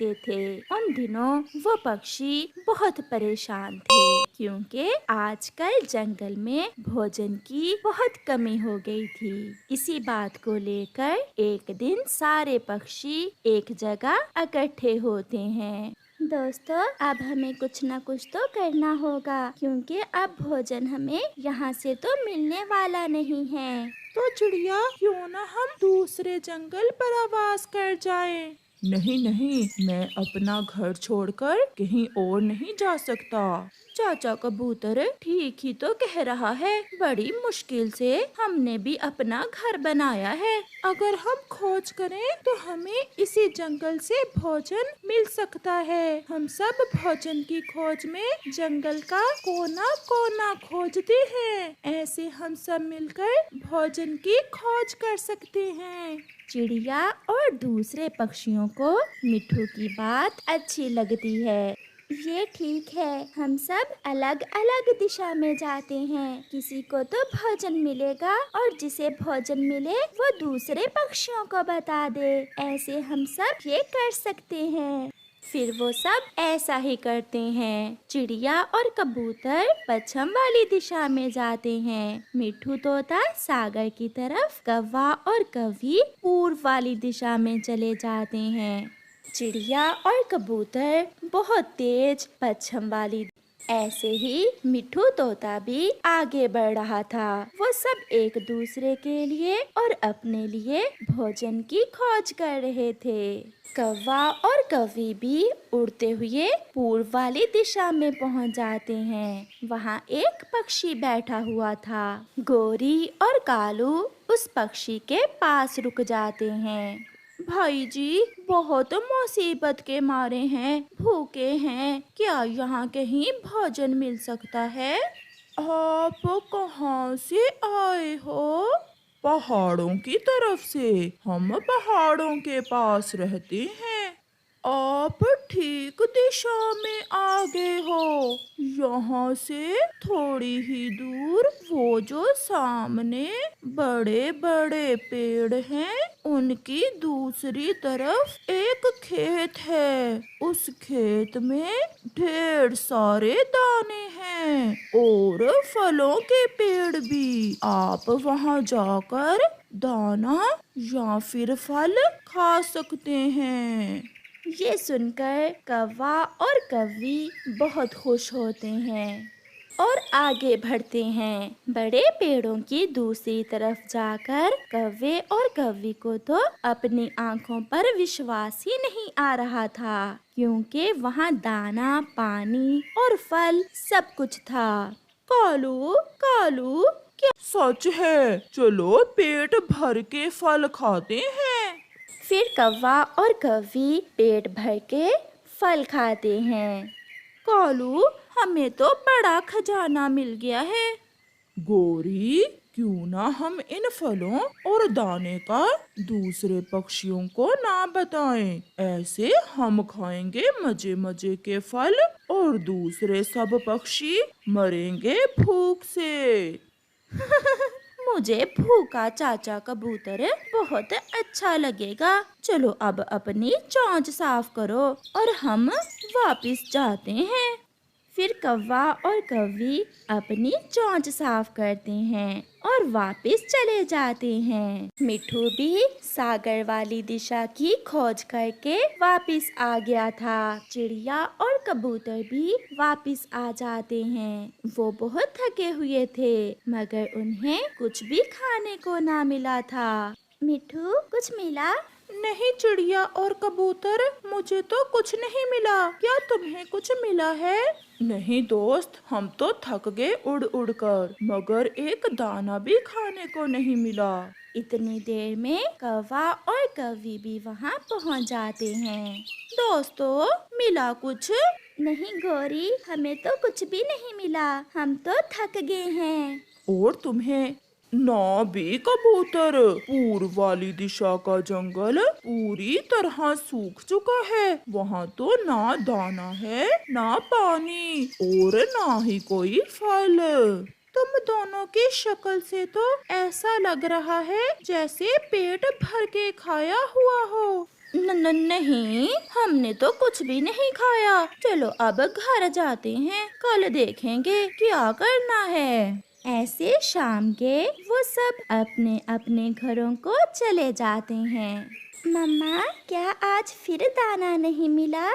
देखते थे। उन दिनों वो पक्षी बहुत परेशान थे क्योंकि आजकल जंगल में भोजन की बहुत कमी हो गई थी। इसी बात को लेकर एक दिन सारे पक्षी एक जगह इकट्ठे होते हैं। दोस्तों, अब हमें कुछ न कुछ तो करना होगा क्योंकि अब भोजन हमें यहाँ से तो मिलने वाला नहीं है। तो चिड़िया, क्यों ना हम दूसरे जंगल पर आवाज कर जाएं? नहीं नहीं, मैं अपना घर छोड़कर कहीं और नहीं जा सकता। चाचा कबूतर ठीक ही तो कह रहा है। बड़ी मुश्किल से हमने भी अपना घर बनाया है। अगर हम खोज करें तो हमें इसी जंगल से भोजन मिल सकता है। हम सब भोजन की खोज में जंगल का कोना कोना खोजते हैं। ऐसे हम सब मिलकर भोजन की खोज कर सकते हैं। चिड़िया और दूसरे पक्षियों को मिट्ठू की बात अच्छी लगती है। ये ठीक है, हम सब अलग अलग दिशा में जाते हैं। किसी को तो भोजन मिलेगा और जिसे भोजन मिले वो दूसरे पक्षियों को बता दे। ऐसे हम सब ये कर सकते हैं। फिर वो सब ऐसा ही करते हैं। चिड़िया और कबूतर पश्चिम वाली दिशा में जाते हैं। मिट्ठू तोता सागर की तरफ, कौवा और कौवी पूर्व वाली दिशा में चले जाते हैं। चिड़िया और कबूतर बहुत तेज पश्चिम वाली। ऐसे ही मिट्ठू तोता भी आगे बढ़ रहा था। वो सब एक दूसरे के लिए और अपने लिए भोजन की खोज कर रहे थे। कौवा और कौवी भी उड़ते हुए पूर्व वाली दिशा में पहुंच जाते हैं। वहां एक पक्षी बैठा हुआ था। गोरी और कालू उस पक्षी के पास रुक जाते हैं। भाई जी, बहुत मुसीबत के मारे हैं, भूखे हैं, क्या यहाँ कहीं भोजन मिल सकता है? आप कहाँ से आए हो? पहाड़ों की तरफ से। हम पहाड़ों के पास रहते हैं। आप ठीक दिशा में आ गए हो। यहाँ से थोड़ी ही दूर वो जो सामने बड़े बड़े पेड़ हैं, उनकी दूसरी तरफ एक खेत है। उस खेत में ढेर सारे दाने हैं और फलों के पेड़ भी। आप वहाँ जाकर दाना या फिर फल खा सकते हैं। ये सुनकर कौवा और कौवी बहुत खुश होते हैं और आगे बढ़ते हैं। बड़े पेड़ों की दूसरी तरफ जाकर कौवे और कौवी को तो अपनी आंखों पर विश्वास ही नहीं आ रहा था क्योंकि वहाँ दाना, पानी और फल सब कुछ था। कालू कालू, क्या सच है? चलो पेट भर के फल खाते हैं। फिर कौवा और कौवी पेट भर के फल खाते हैं। कालू, हमें तो बड़ा खजाना मिल गया है। गोरी, क्यों ना हम इन फलों और दाने का दूसरे पक्षियों को ना बताएं। ऐसे हम खाएंगे मजे मजे के फल और दूसरे सब पक्षी मरेंगे भूख से। मुझे भूखा चाचा कबूतर बहुत अच्छा लगेगा। चलो अब अपनी चोंच साफ करो और हम वापस जाते हैं। फिर कौवा और कौवी अपनी चोंच साफ करते हैं और वापस चले जाते हैं। मिट्ठू भी सागर वाली दिशा की खोज करके वापस आ गया था। चिड़िया और कबूतर भी वापस आ जाते हैं। वो बहुत थके हुए थे मगर उन्हें कुछ भी खाने को ना मिला था। मिट्ठू, कुछ मिला? नहीं चिड़िया और कबूतर, मुझे तो कुछ नहीं मिला। क्या तुम्हें कुछ मिला है? नहीं दोस्त, हम तो थक गए उड़ उड़ कर, मगर एक दाना भी खाने को नहीं मिला। इतनी देर में कौवा और कौवी भी वहाँ पहुँच जाते हैं। दोस्तों, मिला कुछ? नहीं गौरी, हमें तो कुछ भी नहीं मिला। हम तो थक गए हैं। और तुम्हें? ना भी कबूतर, पूर्व वाली दिशा का जंगल पूरी तरह सूख चुका है। वहाँ तो ना दाना है, ना पानी और ना ही कोई फल। तुम दोनों की शक्ल से तो ऐसा लग रहा है जैसे पेट भर के खाया हुआ हो। नहीं, हमने तो कुछ भी नहीं खाया। चलो अब घर जाते हैं, कल देखेंगे क्या करना है। ऐसे शाम के वो सब अपने अपने घरों को चले जाते हैं। मम्मा, क्या आज फिर दाना नहीं मिला?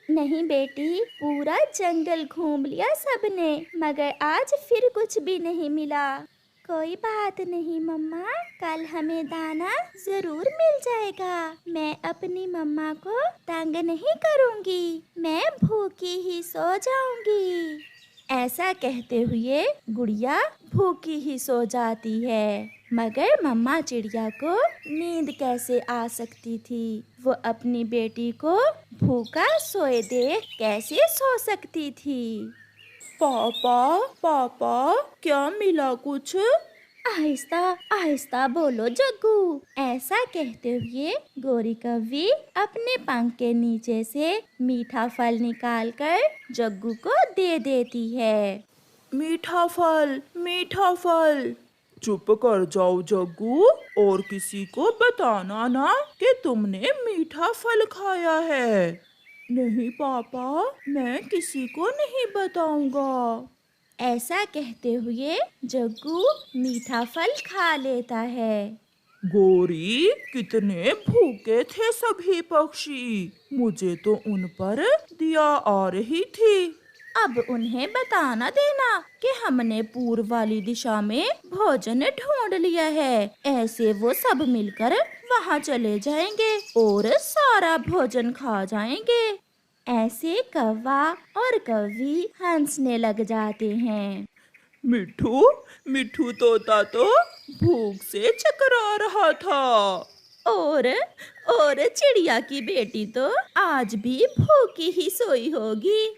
नहीं बेटी, पूरा जंगल घूम लिया सबने, मगर आज फिर कुछ भी नहीं मिला। कोई बात नहीं मम्मा, कल हमें दाना जरूर मिल जाएगा। मैं अपनी मम्मा को तंग नहीं करूंगी, मैं भूखी ही सो जाऊंगी। ऐसा कहते हुए गुड़िया भूखी ही सो जाती है। मगर मम्मा चिड़िया को नींद कैसे आ सकती थी? वो अपनी बेटी को भूखा सोए देख कैसे सो सकती थी? पापा, पापा, क्या मिला कुछ? आहिस्ता आहिस्ता बोलो जग्गू। ऐसा कहते हुए गोरी कौवी अपने पंख के नीचे से मीठा फल निकालकर जग्गू को दे देती है। मीठा फल, मीठा फल। चुप कर जाओ जग्गू, और किसी को बताना ना कि तुमने मीठा फल खाया है। नहीं पापा, मैं किसी को नहीं बताऊंगा। ऐसा कहते हुए जग्गू मीठा फल खा लेता है। गोरी, कितने भूखे थे सभी पक्षी, मुझे तो उन पर दया आ रही थी। अब उन्हें बताना देना कि हमने पूर्व वाली दिशा में भोजन ढूंढ लिया है। ऐसे वो सब मिलकर वहाँ चले जाएंगे और सारा भोजन खा जाएंगे। ऐसे कौवा और कौवी हंसने लग जाते हैं। मिठू, मिठू तोता तो भूख से चकरा रहा था। और चिड़िया की बेटी तो आज भी भूखी ही सोई होगी।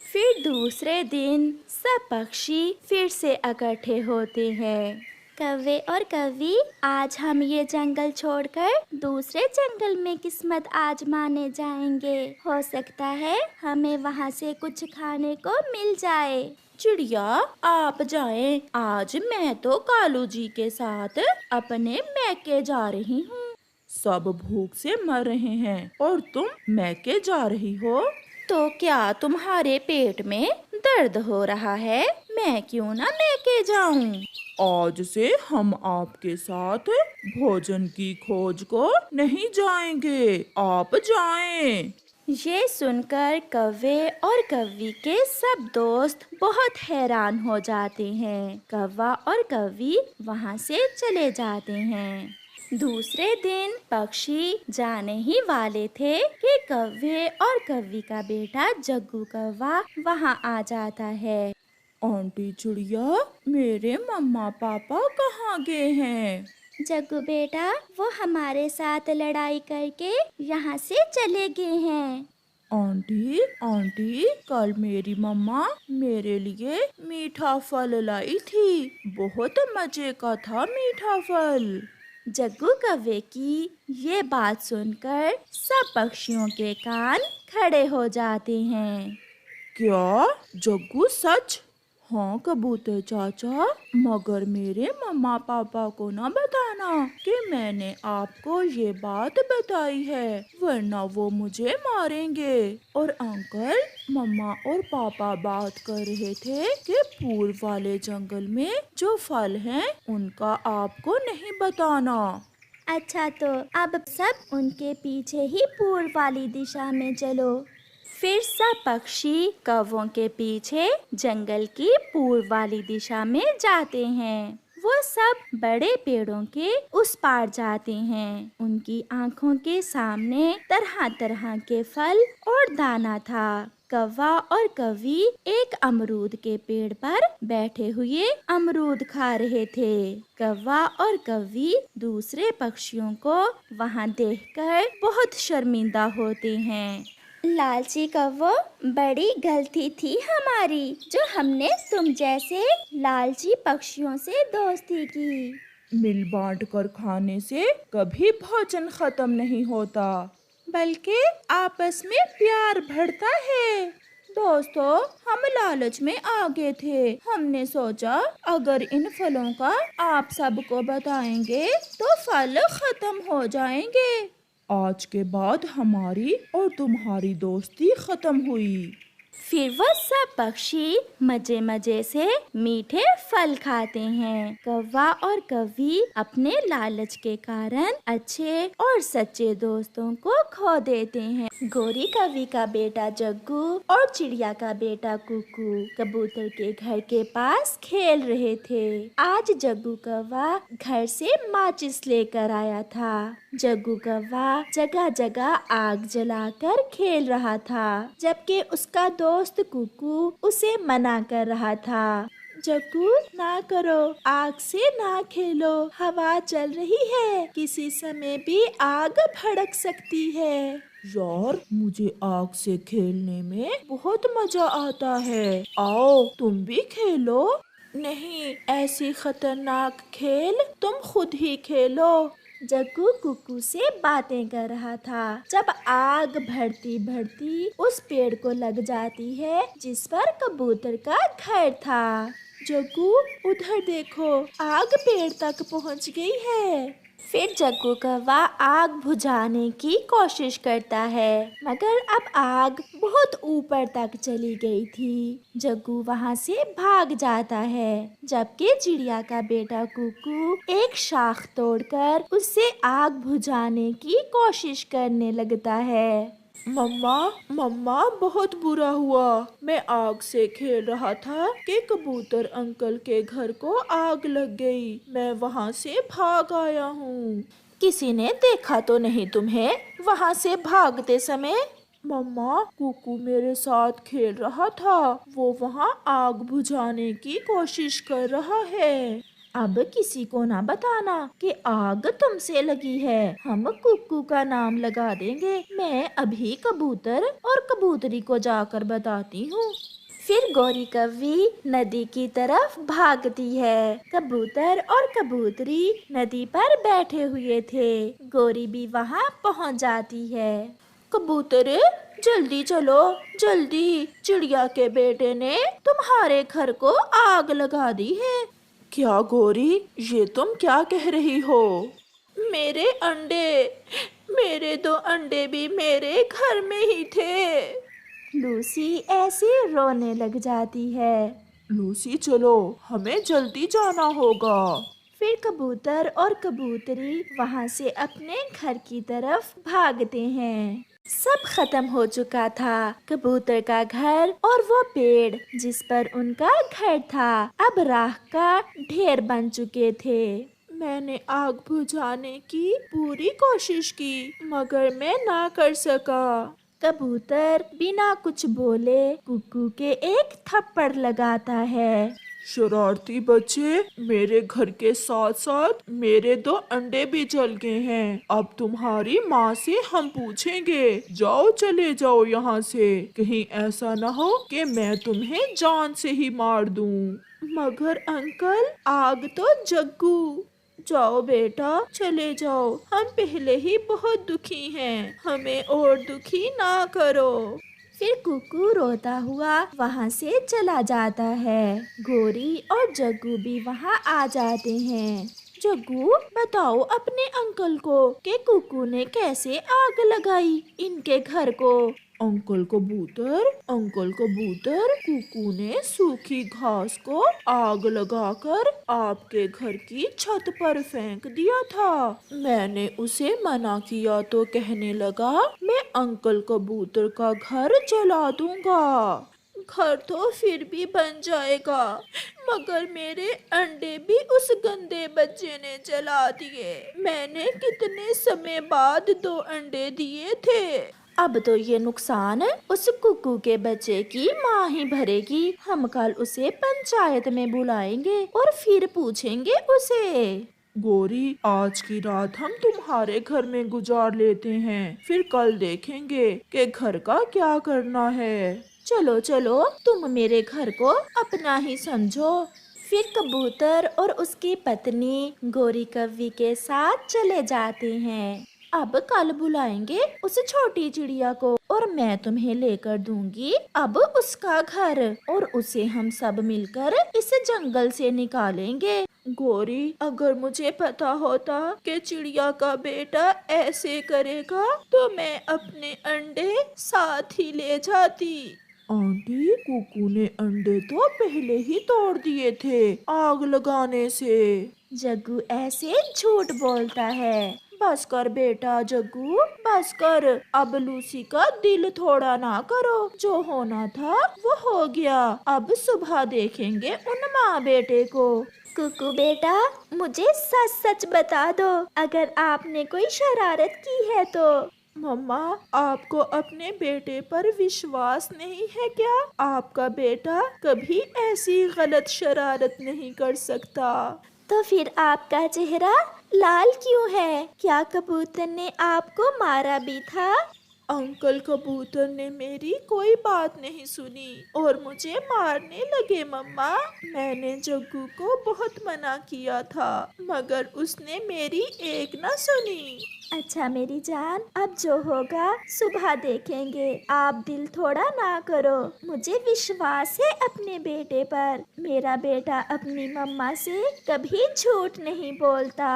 फिर दूसरे दिन सब पक्षी फिर से इकट्ठे होते हैं। कौवे और कौवी, आज हम ये जंगल छोड़कर दूसरे जंगल में किस्मत आजमाने जाएंगे। हो सकता है हमें वहाँ से कुछ खाने को मिल जाए। चिड़िया, आप जाएं, आज मैं तो कालू जी के साथ अपने मैके जा रही हूँ। सब भूख से मर रहे हैं और तुम मैके जा रही हो? तो क्या तुम्हारे पेट में दर्द हो रहा है? मैं क्यों ना मैके जाऊं? आज से हम आपके साथ भोजन की खोज को नहीं जाएंगे, आप जाएं। ये सुनकर कौवे और कौवी के सब दोस्त बहुत हैरान हो जाते हैं। कौवा और कौवी वहाँ से चले जाते हैं। दूसरे दिन पक्षी जाने ही वाले थे कि कौवे और कौवी का बेटा जग्गू कौवा वहाँ आ जाता है। आंटी चिड़िया, मेरे मम्मा पापा कहाँ गए हैं? जग्गू बेटा, वो हमारे साथ लड़ाई करके यहाँ से चले गए हैं। आंटी, आंटी, कल मेरी मम्मा मेरे लिए मीठा फल लाई थी, बहुत मजे का था मीठा फल। जग्गू कौवे की ये बात सुनकर सब पक्षियों के कान खड़े हो जाते हैं। क्या जग्गू सच? हाँ कबूतर चाचा, मगर मेरे मम्मा पापा को ना बताना कि मैंने आपको ये बात बताई है, वरना वो मुझे मारेंगे। और अंकल, मम्मा और पापा बात कर रहे थे कि पूर्व वाले जंगल में जो फल हैं उनका आपको नहीं बताना। अच्छा, तो अब सब उनके पीछे ही पूर्व वाली दिशा में चलो। फिर सब पक्षी कौवों के पीछे जंगल की पूर्व वाली दिशा में जाते हैं। वो सब बड़े पेड़ों के उस पार जाते हैं। उनकी आंखों के सामने तरह तरह के फल और दाना था। कौवा और कौवी एक अमरूद के पेड़ पर बैठे हुए अमरूद खा रहे थे। कौवा और कौवी दूसरे पक्षियों को वहाँ देखकर बहुत शर्मिंदा होते हैं। लालची कौवो, बड़ी गलती थी हमारी जो हमने तुम जैसे लालची पक्षियों से दोस्ती की। मिल बांट कर खाने से कभी भोजन खत्म नहीं होता, बल्कि आपस में प्यार बढ़ता है। दोस्तों, हम लालच में आगे थे। हमने सोचा अगर इन फलों का आप सबको बताएंगे तो फल खत्म हो जाएंगे। आज के बाद हमारी और तुम्हारी दोस्ती खत्म हुई। फिर वह सब पक्षी मजे मजे से मीठे फल खाते हैं। कौवा और कौवी अपने लालच के कारण अच्छे और सच्चे दोस्तों को खो देते हैं। गोरी कौवी का बेटा जग्गू और चिड़िया का बेटा कुकू कबूतर के घर के पास खेल रहे थे। आज जग्गू कौवा घर से माचिस लेकर आया था। जग्गू कौवा जगह जगह आग जलाकर खेल रहा था, जबकि उसका दोस्त कुकू उसे मना कर रहा था। जग्गू, ना करो, आग से ना खेलो, हवा चल रही है, किसी समय भी आग भड़क सकती है। यार, मुझे आग से खेलने में बहुत मजा आता है। आओ तुम भी खेलो। नहीं, ऐसी खतरनाक खेल तुम खुद ही खेलो। जग्गू कुकू से बातें कर रहा था जब आग बढ़ती बढ़ती उस पेड़ को लग जाती है जिस पर कबूतर का घर था। जग्गू, उधर देखो, आग पेड़ तक पहुंच गई है। फिर जग्गू कौवा आग बुझाने की कोशिश करता है, मगर अब आग बहुत ऊपर तक चली गई थी। जग्गू वहाँ से भाग जाता है, जबकि चिड़िया का बेटा कुकू एक शाख तोड़कर उससे आग बुझाने की कोशिश करने लगता है। मम्मा, मम्मा, बहुत बुरा हुआ। मैं आग से खेल रहा था कि कबूतर अंकल के घर को आग लग गई। मैं वहाँ से भाग आया हूँ। किसी ने देखा तो नहीं तुम्हें वहाँ से भागते समय? मम्मा, कुकू मेरे साथ खेल रहा था। वो वहाँ आग बुझाने की कोशिश कर रहा है। अब किसी को ना बताना कि आग तुमसे लगी है। हम कुक्कू का नाम लगा देंगे। मैं अभी कबूतर और कबूतरी को जाकर बताती हूँ। फिर गोरी कौवी नदी की तरफ भागती है। कबूतर और कबूतरी नदी पर बैठे हुए थे। गोरी भी वहाँ पहुँच जाती है। कबूतर, जल्दी चलो, जल्दी, चिड़िया के बेटे ने तुम्हारे घर को आग लगा दी है। क्या गोरी, ये तुम क्या कह रही हो? मेरे मेरे 2 अंडे भी मेरे घर में ही थे। लूसी ऐसे रोने लग जाती है। लूसी, चलो, हमें जल्दी जाना होगा। फिर कबूतर और कबूतरी वहाँ से अपने घर की तरफ भागते हैं। सब खत्म हो चुका था। कबूतर का घर और वो पेड़ जिस पर उनका घर था अब राख का ढेर बन चुके थे। मैंने आग बुझाने की पूरी कोशिश की, मगर मैं ना कर सका। कबूतर बिना कुछ बोले कुकू के एक थप्पड़ लगाता है। शरारती बच्चे, मेरे घर के साथ साथ मेरे 2 अंडे भी जल गए हैं। अब तुम्हारी माँ से हम पूछेंगे। जाओ, चले जाओ यहाँ से। कहीं ऐसा न हो कि मैं तुम्हें जान से ही मार दूँ। मगर अंकल, आग तो जग्गू। जाओ बेटा, चले जाओ। हम पहले ही बहुत दुखी हैं, हमें और दुखी ना करो। फिर कुकू रोता हुआ वहाँ से चला जाता है। गोरी और जग्गू भी वहाँ आ जाते हैं। जग्गू, बताओ अपने अंकल को कि कुकू ने कैसे आग लगाई इनके घर को। अंकल कबूतर, कुकू ने सूखी घास को आग लगाकर आपके घर की छत पर फेंक दिया था। मैंने उसे मना किया तो कहने लगा, मैं अंकल कबूतर का घर जला दूंगा। घर तो फिर भी बन जाएगा, मगर मेरे अंडे भी उस गंदे बच्चे ने जला दिए। मैंने कितने समय बाद 2 अंडे दिए थे। अब तो ये नुकसान उस कुकू के बच्चे की माँ ही भरेगी। हम कल उसे पंचायत में बुलाएंगे और फिर पूछेंगे उसे। गोरी, आज की रात हम तुम्हारे घर में गुजार लेते हैं, फिर कल देखेंगे कि घर का क्या करना है। चलो चलो, तुम मेरे घर को अपना ही समझो। फिर कबूतर और उसकी पत्नी गोरी कौवी के साथ चले जाते हैं। अब कल बुलाएंगे उस छोटी चिड़िया को और मैं तुम्हें लेकर दूंगी अब उसका घर और उसे हम सब मिलकर इस जंगल से निकालेंगे। गौरी, अगर मुझे पता होता कि चिड़िया का बेटा ऐसे करेगा तो मैं अपने अंडे साथ ही ले जाती। आंटी, कुकू ने अंडे तो पहले ही तोड़ दिए थे आग लगाने से। जग्गू ऐसे झूठ बोलता है। बस कर बेटा जग्गू, बस कर। अब लूसी का दिल थोड़ा ना करो, जो होना था वो हो गया। अब सुबह देखेंगे उन माँ बेटे को। कुकू बेटा, मुझे सच सच बता दो, अगर आपने कोई शरारत की है तो। मम्मा, आपको अपने बेटे पर विश्वास नहीं है क्या? आपका बेटा कभी ऐसी गलत शरारत नहीं कर सकता। तो फिर आपका चेहरा लाल क्यों है? क्या कबूतर ने आपको मारा भी था? अंकल कबूतर ने मेरी कोई बात नहीं सुनी और मुझे मारने लगे। मम्मा, मैंने जग्गू को बहुत मना किया था मगर उसने मेरी एक ना सुनी। अच्छा मेरी जान, अब जो होगा सुबह देखेंगे। आप दिल थोड़ा ना करो, मुझे विश्वास है अपने बेटे पर। मेरा बेटा अपनी मम्मा से कभी झूठ नहीं बोलता।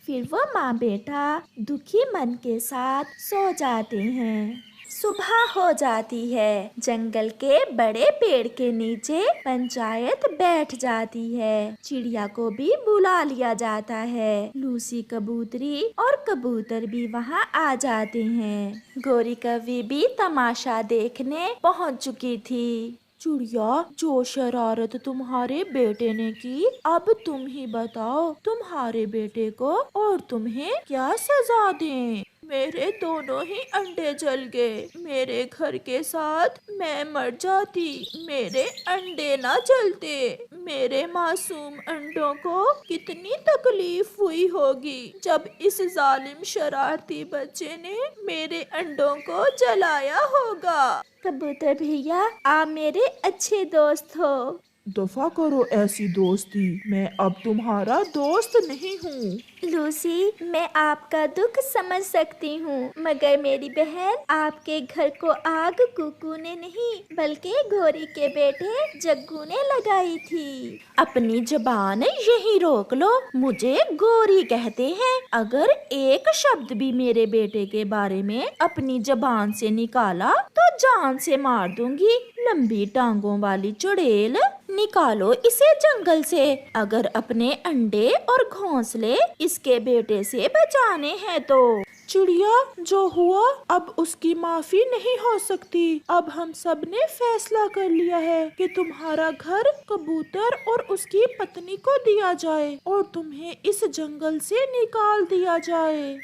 फिर वो माँ बेटा दुखी मन के साथ सो जाते हैं। सुबह हो जाती है। जंगल के बड़े पेड़ के नीचे पंचायत बैठ जाती है। चिड़िया को भी बुला लिया जाता है। लूसी कबूतरी और कबूतर भी वहाँ आ जाते हैं। गोरी कौवी भी तमाशा देखने पहुँच चुकी थी। चिड़िया, जो शरारत तुम्हारे बेटे ने की, अब तुम ही बताओ तुम्हारे बेटे को और तुम्हें क्या सजा दें। मेरे दोनों ही अंडे जल गए। मेरे घर के साथ मैं मर जाती, मेरे अंडे ना जलते। मेरे मासूम अंडों को कितनी तकलीफ हुई होगी जब इस जालिम शरारती बच्चे ने मेरे अंडों को जलाया होगा। कबूतर भैया, आप मेरे अच्छे दोस्त हो। दफा करो ऐसी दोस्ती, मैं अब तुम्हारा दोस्त नहीं हूँ। लूसी, मैं आपका दुख समझ सकती हूँ, मगर मेरी बहन, आपके घर को आग कुकू ने नहीं बल्कि गोरी के बेटे जग्गू ने लगाई थी। अपनी जबान यहीं रोक लो, मुझे गोरी कहते हैं। अगर एक शब्द भी मेरे बेटे के बारे में अपनी जबान से निकाला तो जान से मार दूंगी। लंबी टांगों वाली चुड़ैल, निकालो इसे जंगल से। अगर अपने अंडे और घोंसले इसके बेटे से बचाने हैं तो। चिड़िया, जो हुआ अब उसकी माफी नहीं हो सकती। अब हम सब ने फैसला कर लिया है कि तुम्हारा घर कबूतर और उसकी पत्नी को दिया जाए और तुम्हें इस जंगल से निकाल दिया जाए।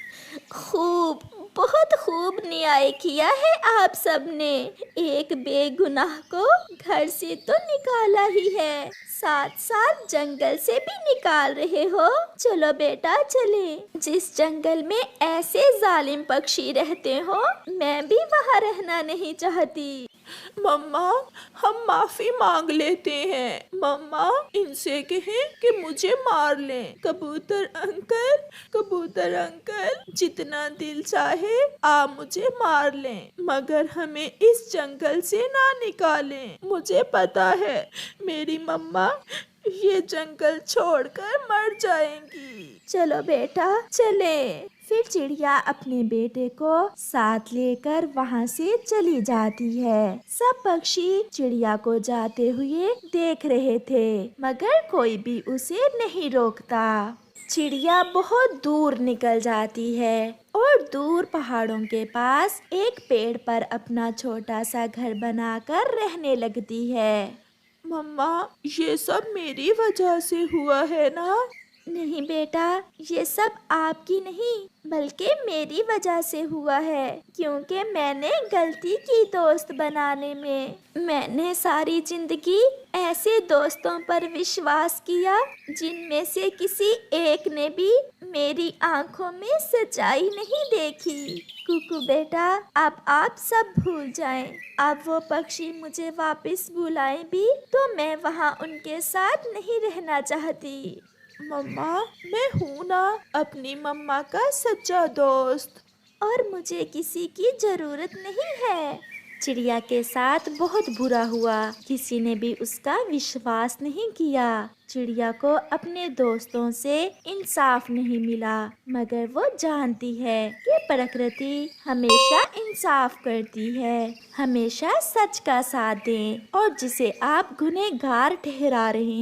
खूब, बहुत खूब न्याय किया है आप सबने। एक बेगुनाह को घर से तो निकाला ही है, साथ साथ जंगल से भी निकाल रहे हो। चलो बेटा चले। जिस जंगल में ऐसे जालिम पक्षी रहते हो, मैं भी वहाँ रहना नहीं चाहती। मम्मा, हम माफी मांग लेते हैं। मम्मा, इनसे कहें कि मुझे मार लें। कबूतर अंकल, जितना दिल चाहे आप मुझे मार लें, मगर हमें इस जंगल से ना निकालें। मुझे पता है मेरी मम्मा ये जंगल छोड़कर मर जाएंगी। चलो बेटा चले। फिर चिड़िया अपने बेटे को साथ लेकर वहाँ से चली जाती है। सब पक्षी चिड़िया को जाते हुए देख रहे थे, मगर कोई भी उसे नहीं रोकता। चिड़िया बहुत दूर निकल जाती है और दूर पहाड़ों के पास एक पेड़ पर अपना छोटा सा घर बनाकर रहने लगती है। मम्मा, ये सब मेरी वजह से हुआ है ना? नहीं बेटा, ये सब आपकी नहीं बल्कि मेरी वजह से हुआ है, क्योंकि मैंने गलती की दोस्त बनाने में। मैंने सारी जिंदगी ऐसे दोस्तों पर विश्वास किया जिनमें से किसी एक ने भी मेरी आंखों में सच्चाई नहीं देखी। कुकू बेटा, अब आप सब भूल जाएं। अब वो पक्षी मुझे वापस बुलाएं भी तो मैं वहाँ उनके साथ नहीं रहना चाहती। मम्मा, मैं हूँ ना अपनी मम्मा का सच्चा दोस्त। और मुझे किसी की जरूरत नहीं है। चिड़िया के साथ बहुत बुरा हुआ। किसी ने भी उसका विश्वास नहीं किया। चिड़िया को अपने दोस्तों से इंसाफ नहीं मिला, मगर वो जानती है कि प्रकृति हमेशा इंसाफ करती है। हमेशा सच का साथ दें, और जिसे आप गुनहगार ठहरा रहे हैं